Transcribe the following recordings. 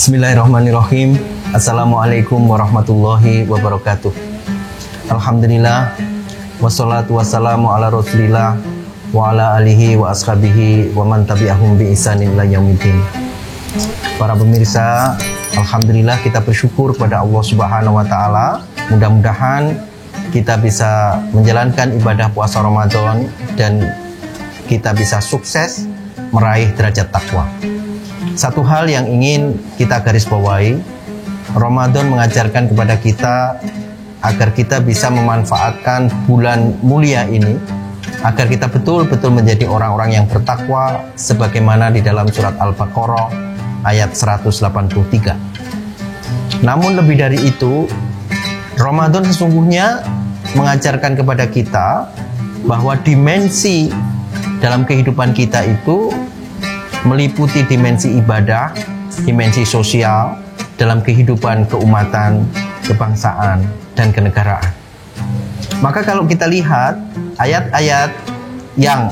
Bismillahirrahmanirrahim. Assalamualaikum warahmatullahi wabarakatuh. Alhamdulillah, wassalatu wassalamu ala rasulillah wa ala alihi wa ashabihi wa man tabi'ahum bi ihsanin ila yaumiddin. Para pemirsa, alhamdulillah kita bersyukur kepada Allah Subhanahu wa taala. Mudah-mudahan kita bisa menjalankan ibadah puasa Ramadan dan kita bisa sukses meraih derajat takwa. Satu hal yang ingin kita garis bawahi, Ramadan mengajarkan kepada kita agar kita bisa memanfaatkan bulan mulia ini, agar kita betul-betul menjadi orang-orang yang bertakwa sebagaimana di dalam surat Al-Baqarah ayat 183. Namun lebih dari itu, Ramadan sesungguhnya mengajarkan kepada kita bahwa dimensi dalam kehidupan kita itu meliputi dimensi ibadah, dimensi sosial dalam kehidupan keumatan, kebangsaan, dan kenegaraan. Maka kalau kita lihat ayat-ayat yang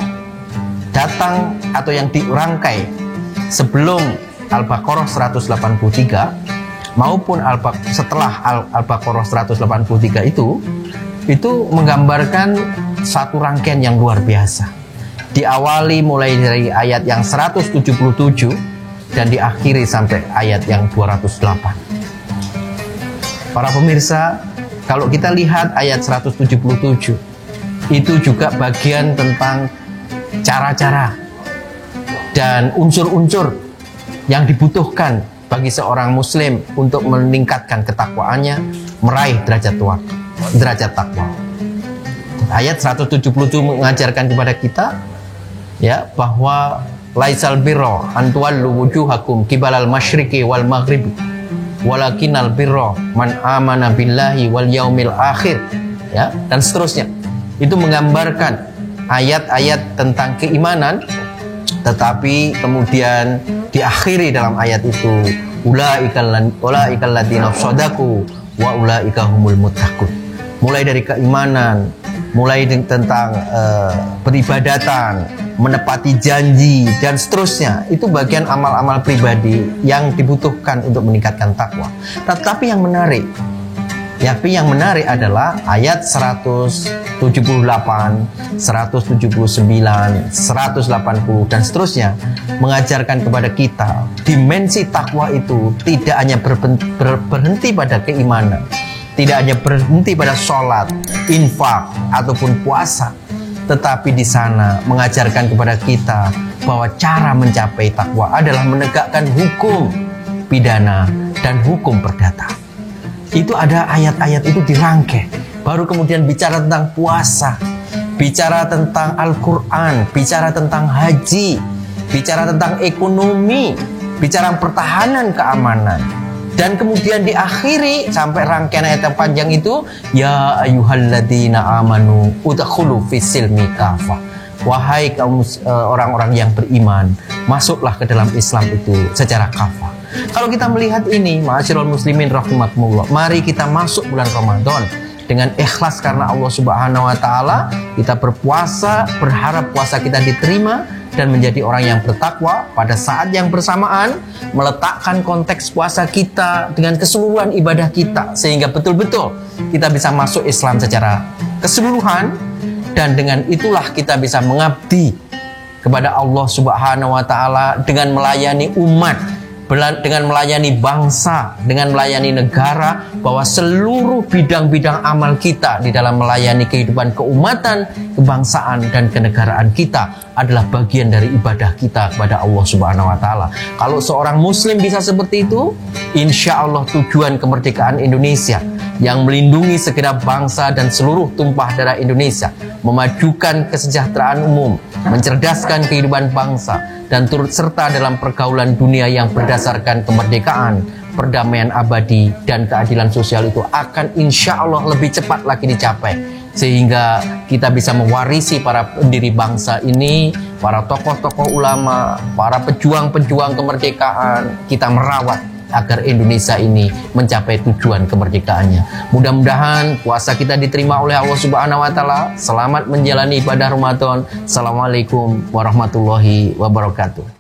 datang atau yang dirangkai sebelum Al-Baqarah 183 maupun setelah Al-Baqarah 183 itu menggambarkan satu rangkaian yang luar biasa. Diawali mulai dari ayat yang 177 dan diakhiri sampai ayat yang 208. Para pemirsa, kalau kita lihat ayat 177, itu juga bagian tentang cara-cara dan unsur-unsur yang dibutuhkan bagi seorang muslim untuk meningkatkan ketakwaannya, meraih derajat takwa. Ayat 177 mengajarkan kepada kita bahwa laisal birra an tuwallu wujuhakum qibalal masyriqi wal maghribi walakinal birra man amana billahi wal yaumil akhir, dan seterusnya. Itu menggambarkan ayat-ayat tentang keimanan, tetapi kemudian diakhiri dalam ayat itu ulaikal ladzina shadaku wa ulaika humul muttaqun. Mulai dari keimanan, mulai tentang peribadatan, menepati janji, dan seterusnya. Itu bagian amal-amal pribadi yang dibutuhkan untuk meningkatkan takwa. Tetapi yang menarik adalah ayat 178, 179, 180, dan seterusnya mengajarkan kepada kita dimensi takwa itu tidak hanya berhenti pada keimanan, tidak hanya berhenti pada sholat, infak, ataupun puasa, tetapi di sana mengajarkan kepada kita bahwa cara mencapai takwa adalah menegakkan hukum pidana dan hukum perdata. Itu ada ayat-ayat itu dirangkai. Baru kemudian bicara tentang puasa, bicara tentang Al-Quran, bicara tentang haji, bicara tentang ekonomi, bicara pertahanan keamanan. Dan kemudian diakhiri sampai rangkaian ayat yang panjang itu, ya ayyuhalladzina amanu udkhulu fis-silmi kafah. Wahai kaum orang-orang yang beriman, masuklah ke dalam Islam itu secara kafah. Kalau kita melihat ini, ma'asyiral muslimin rahimakumullah, mari kita masuk bulan Ramadan dengan ikhlas karena Allah Subhanahu wa taala. Kita berpuasa, berharap puasa kita diterima dan menjadi orang yang bertakwa. Pada saat yang bersamaan meletakkan konteks puasa kita dengan keseluruhan ibadah kita, sehingga betul-betul kita bisa masuk Islam secara keseluruhan, dan dengan itulah kita bisa mengabdi kepada Allah Subhanahu wa taala dengan melayani umat, dengan melayani bangsa, dengan melayani negara, bahwa seluruh bidang-bidang amal kita di dalam melayani kehidupan keumatan, kebangsaan, dan kenegaraan kita adalah bagian dari ibadah kita kepada Allah Subhanahu wa taala. Kalau seorang muslim bisa seperti itu, insya Allah tujuan kemerdekaan Indonesia yang melindungi segenap bangsa dan seluruh tumpah darah Indonesia, memajukan kesejahteraan umum, mencerdaskan kehidupan bangsa, dan turut serta dalam pergaulan dunia yang berdasarkan kemerdekaan, perdamaian abadi, dan keadilan sosial itu akan insya Allah lebih cepat lagi dicapai. Sehingga kita bisa mewarisi para pendiri bangsa ini, para tokoh-tokoh ulama, para pejuang-pejuang kemerdekaan, kita merawat agar Indonesia ini mencapai tujuan kemerdekaannya. Mudah-mudahan puasa kita diterima oleh Allah Subhanahu wa taala. Selamat menjalani ibadah Ramadan. Assalamualaikum warahmatullahi wabarakatuh.